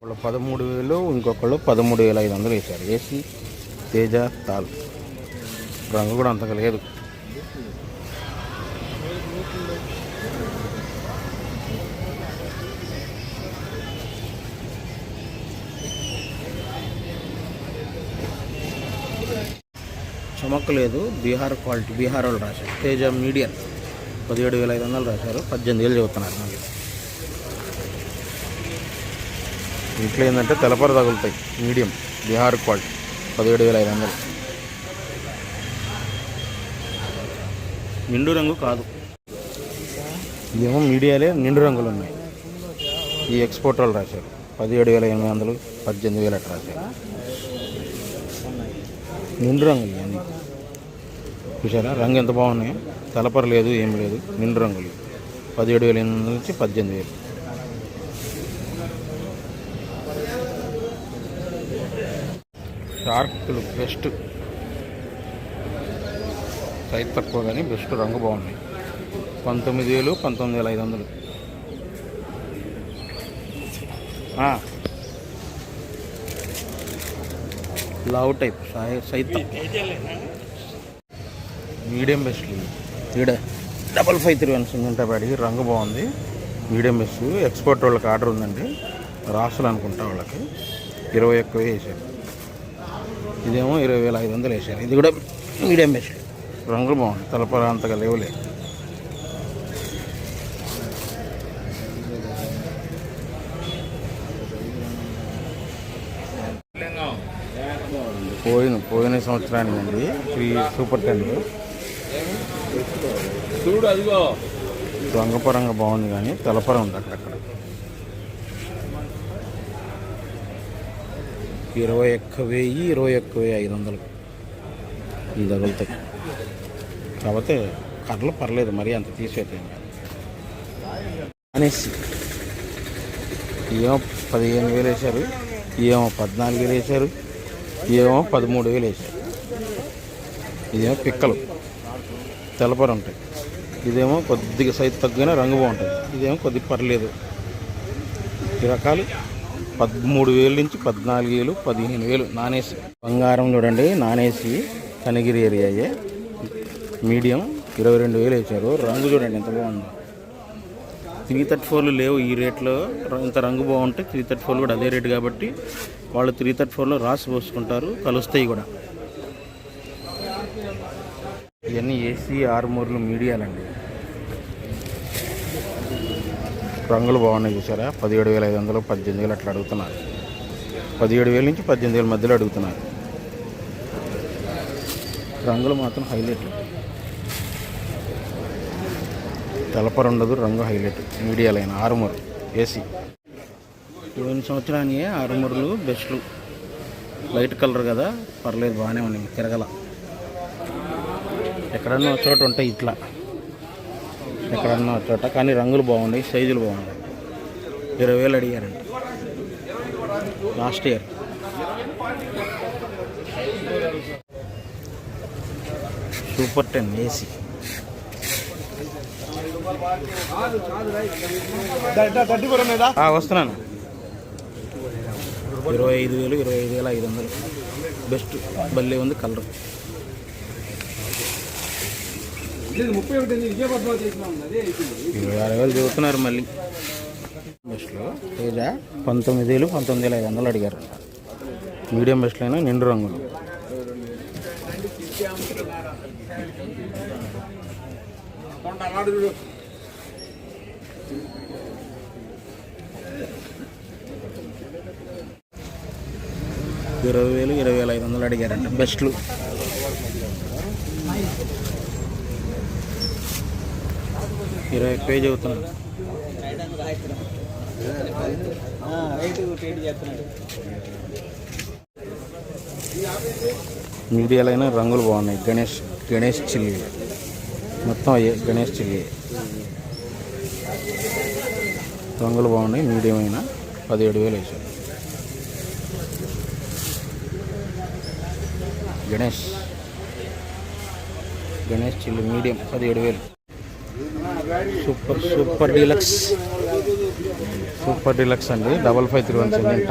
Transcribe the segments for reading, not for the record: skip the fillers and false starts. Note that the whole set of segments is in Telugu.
వాళ్ళు 13,000, ఇంకొకళ్ళు 13,500 వేశారు. ఏసీ తేజ తాల్. రంగు కూడా అంతగా లేదు. చమక్ లేదు. బీహార్ క్వాలిటీ, బీహార్ వాళ్ళు రాశారు. తేజ మీడియం 17,500 రాశారు. 18,000 చెబుతున్నారు. మళ్ళీ ఇంట్లో ఏంటంటే తెలపర తగులుతాయి. Medium Bihar quality 17,500. నిండు రంగు కాదు, ఇదేమో మీడియాలే నిండు రంగులు ఉన్నాయి. ఈ ఎక్స్పోర్ట్ వాళ్ళు రాశారు 17,800, 18,000 అట్లా రాశారు. నిండు రంగులు అన్నీ చూసారా, రంగు ఎంత బాగున్నాయి. తెలపర లేదు, ఏం లేదు, నిండు రంగులు. 17,800 నుంచి 18,000. షార్క్లు బెస్ట్, సైజ్ తక్కువ కానీ బెస్ట్, రంగు బాగున్నాయి. 19,000, 19,500. లావ్ టైప్, సైజ్ తక్కువ. మీడియం బెస్ట్ ఈడ 5531 సిమెంట్ పడి, రంగు బాగుంది. Medium best. ఎక్స్పోర్ట్ వాళ్ళకి ఆర్డర్ ఉందండి, రాసులు అనుకుంటా. వాళ్ళకి 21,000 వేసారు. ఇదేమో 20,500 వేసారు. ఇది కూడా మీడియం బెస్ట్, రంగులు బాగుంది. తలపర అంతగా లేవులే. పోయిన సంవత్సరానికి అండి 3 సూపర్ 10 రంగపరంగా బాగుంది, కానీ తలపర ఉంది అక్కడక్కడ. 21,000, 21,500 ఇది తగులుతాయి. కాకపోతే కర్రలు పర్లేదు, మరీ అంత తీసేది అనేసి. ఏమో 15,000 వేశారు, ఏమో 14,000 వేశారు, ఏమో 13,000 వేశారు. ఇదేమో పిక్కలు తెల్లపర ఉంటాయి. ఇదేమో కొద్దిగా సైజు తగ్గిన రంగు బాగుంటుంది. ఇదేమో కొద్దిగా పర్లేదు. ఈ రకాలు 13,000 నుంచి 14,000, 15,000 నానేసి. బంగారం చూడండి, నానేసి కనగిరి ఏరియాయే. మీడియం 22,000 వేశారు. రంగు చూడండి ఎంత బాగుందో. 334 లేవు ఈ రేట్లో. ఇంత రంగు బాగుంటే 334 కూడా అదే రేటు కాబట్టి వాళ్ళు 334లో రాసి పోసుకుంటారు, కలుస్తాయి కూడా. ఇవన్నీ ఏసీ ఆర్మూర్లు మీడియాలండి. రంగులు బాగున్నాయి చూసారా. 17,500, 18,000 అట్లా అడుగుతున్నారు. 17,000 నుంచి 18,000 మధ్యలో అడుగుతున్నారు. రంగులు మాత్రం హైలైట్. తెలపర ఉండదు, రంగు హైలైట్. మీడియాలైన ఆరుమూరు ఏసీ. పోయిన సంవత్సరానికి ఆరుమూరులు బెస్ట్లు. లైట్ కలర్ కదా, పర్లేదు, బాగానే ఉన్నాయి. తిరగల ఎక్కడన్నా ఒక చోట ఉంటాయి ఇట్లా, ఎక్కడన్నా ఒక చోట. కానీ రంగులు బాగున్నాయి, సైజులు బాగున్నాయి. 20,000 అడిగారంట లాస్ట్ ఇయర్. Super 10 AC. వస్తున్నాను. 25,000, 25,500 బెస్ట్. భలే ఉంది కలర్. 26,000 చెబుతున్నారు మళ్ళీ. బెస్ట్లో తేజ 19,000, 19,500 అడిగారు. మీడియం బెస్ట్లో అయినా నిండు రంగులు. $20,000, 20,500 అడిగారంట బెస్ట్లు. $21,000 అవుతున్నాడు. మీడియాలైనా రంగులు బాగున్నాయి. గణేష్ చిల్లి మొత్తం గణేష్ చిల్లి రంగులు బాగున్నాయి. మీడియం అయినా 17,000 వేసారు. Ganesh chilli medium 17,000. Super super deluxe, super deluxe అండి. 5531 సిమెంట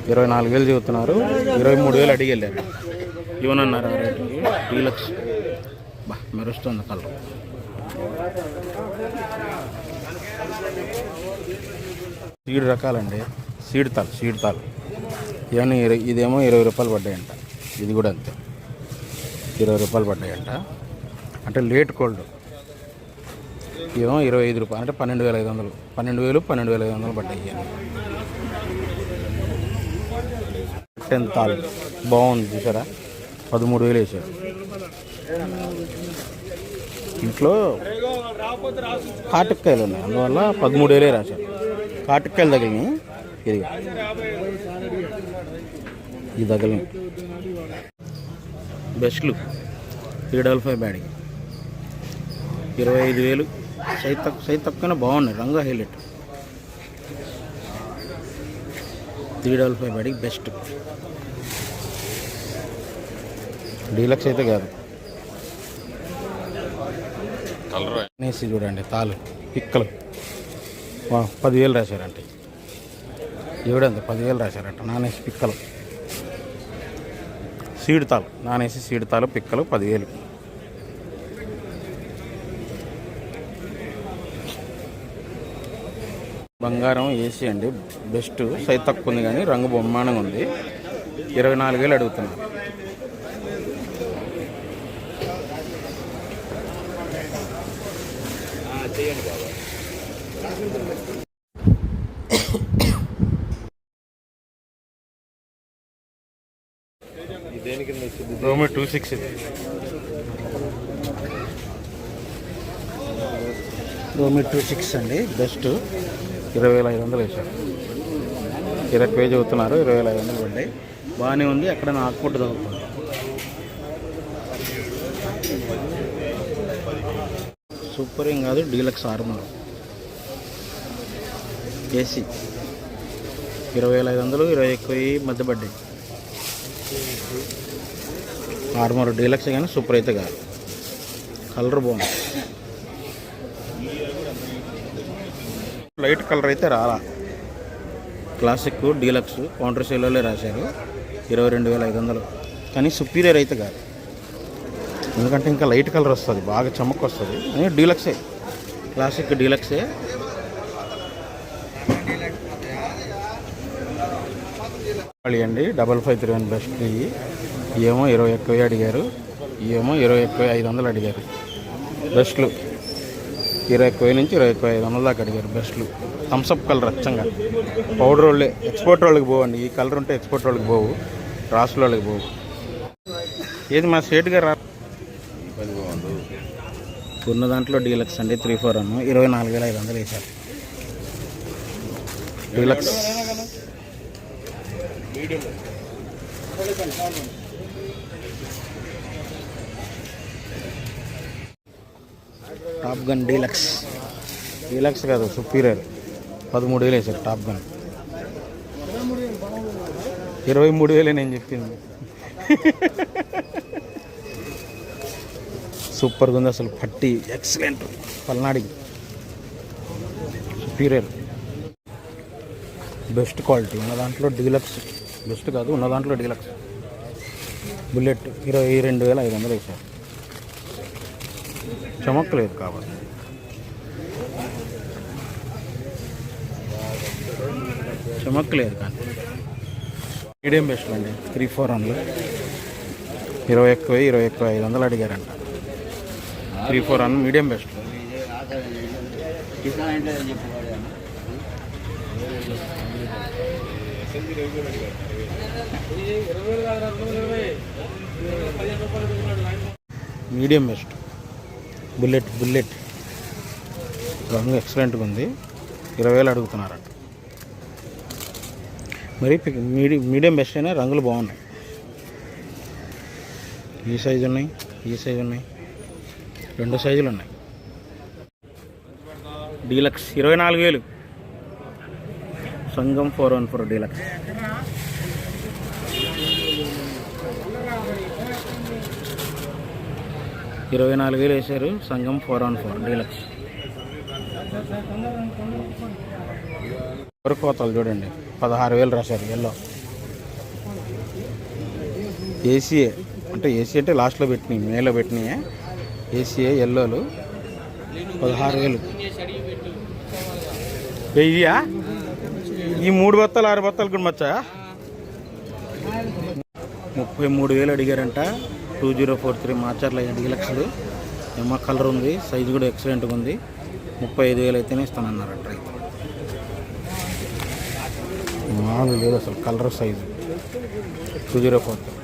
24,000 చెబుతున్నారు, 23,000 అడిగి వెళ్ళారు. ఇవ్వనన్నారు ఆ రేటుకి. డీలక్స్ బా మెరుస్తుంది కలర్. సీడ్ రకాలండి, సీడ్ తాలు ఇవన్నీ ఇదేమో 20 రూపాయలు పడ్డాయంట. ఇది కూడా అంతే 20 రూపాయలు పడ్డాయంట. అంటే లేట్ కోల్డ్ ఏమో 25 రూపాయలు, అంటే 12,500, 12,500 పడ్డాయి. టెన్ తాలు బాగుంది చూసారా, 13,000 వేసారు. ఇంట్లో కాటుకాయలు ఉన్నాయి, అందువల్ల 13,000 రాశారు. కాటుకాయలు తగిలినాయి, ఇది తగిలినాయి. బెస్ట్లు 355 బ్యాడ్కి 25,000. సైజ్ తక్కువనే బాగున్నాయి, రంగు హైలైట్. 355 బ్యాడ్కి బెస్ట్. డీలక్స్ అయితే కాదు. అనేసి చూడండి తాలు పిక్కలు 10,000 రాశారంట. ఇవిడంత 10,000 రాశారంట. నానేసి పిక్కలు సీడ్ తాలు, నానేసి సీడ్ తాలు పిక్కలు 10,000. బంగారం ఏసీ అండి, బెస్ట్. సైజ్ తక్కువ ఉంది కానీ రంగు బ్రహ్మాండంగా ఉంది. 24,000 అడుగుతున్నారు. రోమి 26 ఇది. రోమి 26 అండి, బెస్ట్. 20,500 వేసారు. 20 పేజీ అవుతున్నారు, 20,500 పడ్డాయి. బాగానే ఉంది. అక్కడ ఆకుపట్టు చదువుతుంది. సూపర్ ఏం కాదు, డీలక్స్ 600 ఏసీ 20,500, 20 మధ్య పడ్డాయి. ఆర్మర్ డీలక్స్ కానీ సూపర్ అయితే కాదు. కలర్ బాగుంది, లైట్ కలర్ అయితే రాలా. క్లాసిక్ డీలక్స్ కౌంటర్ సేల్లో రాశారు. 22,500 కానీ సుపీరియర్ అయితే కాదు, ఎందుకంటే ఇంకా లైట్ కలర్ వస్తుంది, బాగా చమక్ వస్తుంది. అని డీలక్సే, క్లాసిక్ డీలక్సే. అండి 5531 బెస్ట్. ఏమో 21,000 అడిగారు, ఏమో 21,500 అడిగారు. బెస్ట్లు 21,000 నుంచి 21,500 దాకా అడిగారు. బెస్ట్లు థమ్స్అప్ కలర్ అచ్చంగా. పౌడర్ వాళ్ళే, ఎక్స్పోర్ట్ వాళ్ళకి పోవండి. ఈ కలర్ ఉంటే ఎక్స్పోర్ట్ వాళ్ళకి పోవు, రాసుల వాళ్ళకి పోవు. ఏది మా స్టేట్గా రా ఉన్న దాంట్లో డీలక్స్ అండి 341 24,500 వేశారు. Deluxe top gun deluxe, deluxe కాదు సుపీరియర్ 13,000 వేశారు. టాప్ గన్ 23,000 నేను చెప్పింది. సూపర్గా ఉంది అసలు, పట్టి ఎక్సలెంట్. పల్నాడికి సుపీరియర్ బెస్ట్ క్వాలిటీ. ఉన్న దాంట్లో డీలక్స్ బెస్ట్ కాదు, ఉన్న దాంట్లో డీలక్స్. బుల్లెట్ 22,500 వేశారు. చమక్కలేదు కాబట్టి చమక్కలేదు, కానీ మీడియం బెస్ట్ అండి. 341 21,500 అడిగారంట. 341 medium best. Medium best bullet రంగు ఎక్సలెంట్గా ఉంది. 20,000 అడుగుతున్నారంట. మరి మీడియం బెస్ట్ అయినా రంగులు బాగున్నాయి. ఈ సైజు ఉన్నాయి, ఈ సైజు ఉన్నాయి, 2 సైజులు ఉన్నాయి. డీలక్స్ 24,000 సంగం 414 డీలక్స్. 24,000 వేశారు. సంఘం 414 డీలక్స్. కోతలు చూడండి 16,000 రాశారు. ఎల్లో ఏసీఏ అంటే లాస్ట్లో పెట్టినాయి, మేలో పెట్టినాయి. ఏసీఏ ఎల్లోలు 16,000. వెయ్యా ఈ 3 బత్తాలు 6 బత్తాలు కూడా మచ్చా 33,000 అడిగారంట. 2043 మాచర్ల డీలక్స్లు. ఏమో కలర్ ఉంది, సైజు కూడా ఎక్సలెంట్గా ఉంది. 35,000 అయితేనే ఇస్తానన్నారంట. రైతు మామూలు లేదు అసలు కలర్ సైజు. 2043